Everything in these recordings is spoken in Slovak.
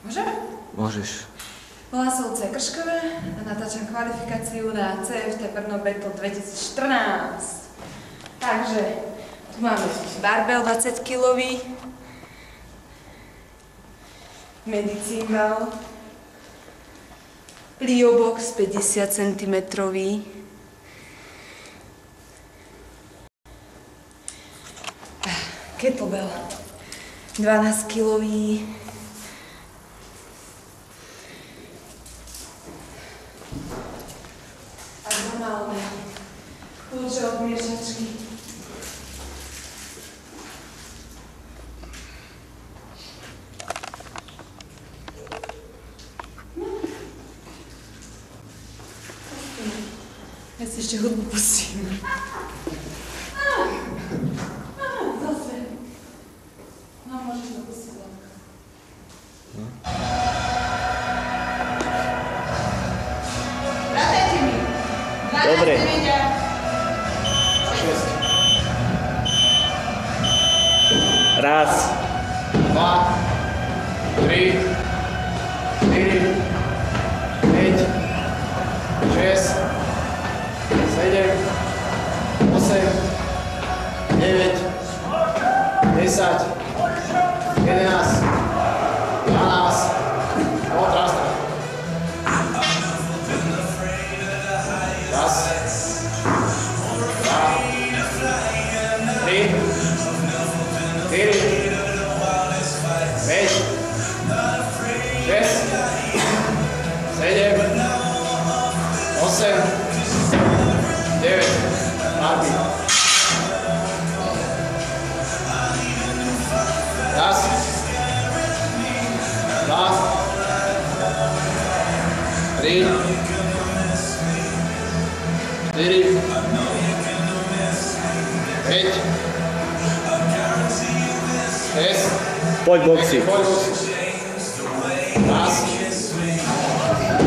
Môžem? Môžeš. Volám sa Lucia Kršková a natáčam kvalifikáciu na CFT Brno Battle 2014. Takže, tu máme barbell 20-kilový, medicínbal, pliobox 50 cm, kettlebell 12-kilový, a normálne kľúče od miešačky. Ja si ešte hudbu pustím. Zase. No, môžeš to pustiť, Zlatka. Rátajte mi. Dobre. 6. Raz. 2, 3, 4, 5, 6, 7, 8, 9, 10, 11, 12, odraz. Raz, 2, 3, 4, 5, 6, 7, 8, 9, Martin. Raz, 2, 3, 4, 5, 6. Poď boxy. Raz,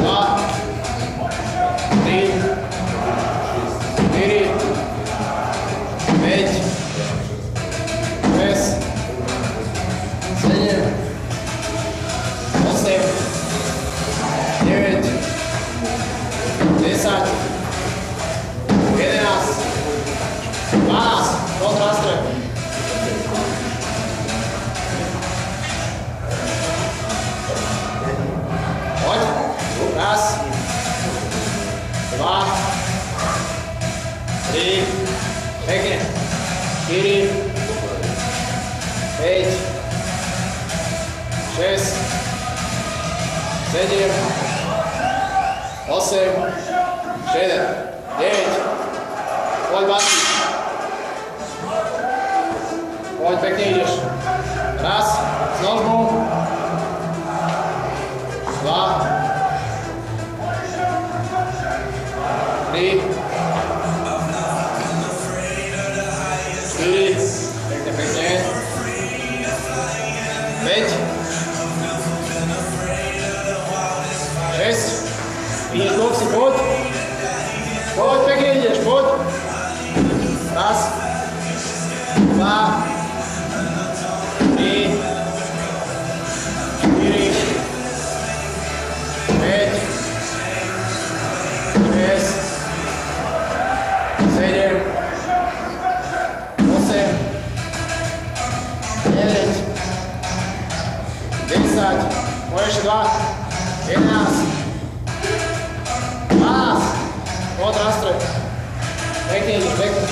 2, 3, 4, 5, 6, 7, 8, 9, 10, 11, 12, kontraste. Poď, raz, 2, 3, pekne, 4, 5, 6, 7, 8, 7, 9, poď Basti, poď, pekne ideš, raz, s nožbou, 2, 3, 4, pekne, pekne, 5, 6, ideš boxy, poď, poď, pekne ideš, poď, raz, 2, 3, 4, 5, 6, 7, 8, 9, 10, poď ešte 2, 11, 12, poď nástroj, pekne ideš, pekne.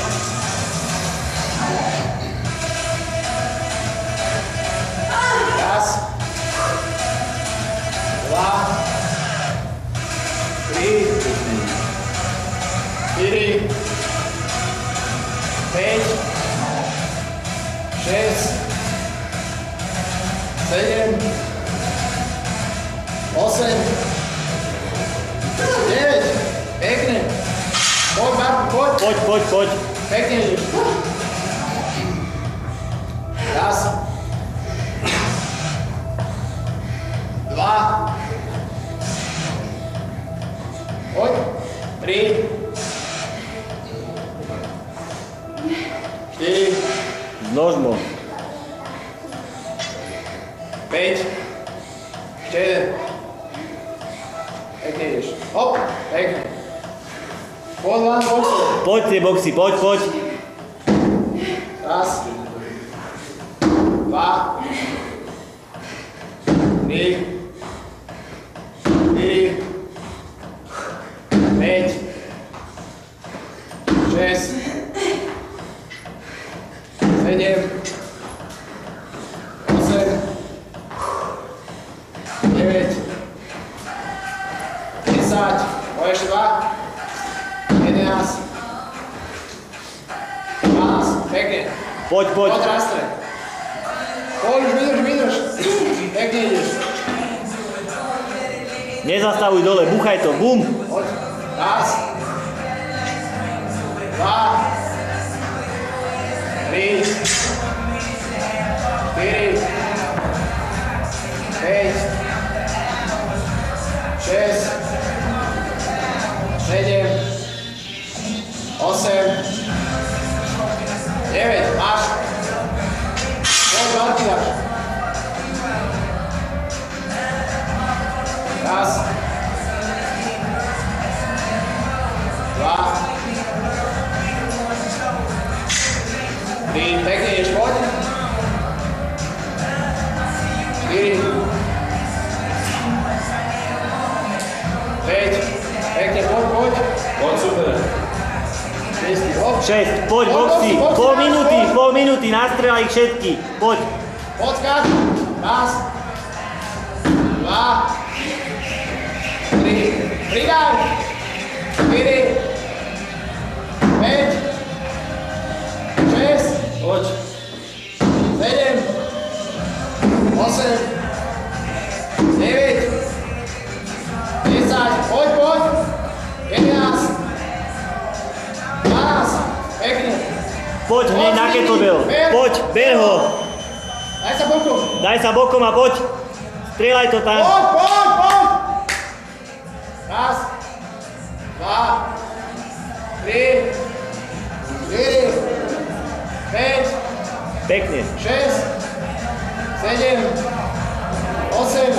Raz, 2, 3, 4, 5, 6, 7, 8, 9, pekne. Poď, Marko, poď. Poď. Pekne ideš. Raz. 2. Poď. 3. 4. S nožmom. 5, Ešte jeden. Pekne ideš. Hop, pekne. Poď vám boxu. Poď tie boxy, poď, poď. Raz. Dva. Tri. 4. 5. 6. 7. 8. 9. 10. Poď ešte 2. 11. 12. Pekne. Poď, poď. Poď, rastre. Poď, už vydrž. Pekne ideš. Nezastavuj dole, buchaj to, bum. Poď. Raz. 2. 3. 4. 5. 6. 7. 8. 9. Máš. Poď, Marky dáš. Raz. 2. 3. Pekne ideš, poď. 4. 5. Pekne, poď. Poď, super. 6. Hop. 6, poď boxy. Pol minúty, nastrelaj ich všetky. Poď. Poď, skáč. Raz. 2. 3. Pridaj. 4. 5. 6. Poď. 7. 8. 9. 10. Poď. 11. 12. Pekne. Poď hneď na kettlebell. Poď, ber ho. Daj sa bokom. Daj sa bokom a poď. Strieľaj to tam. Poď. Raz. 2. 3. 4. 5. Pekne. 6, 7, 8,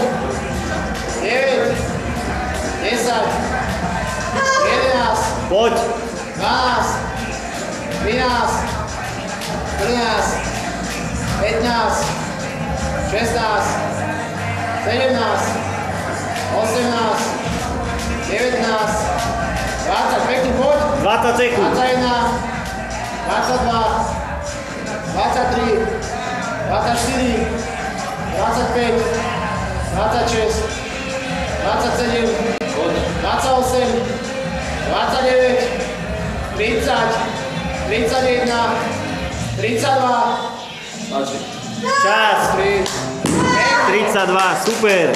9, 10, 11, Poď. 12, 13, 14, 15, 16, 17, 18, 19, 20, pekne poď. 20 sekúnd. 21, 22, 23, 24, 25, 26, 27, 28, 29, 30, 31, 32, Stačí. Čas. 3, 32, super.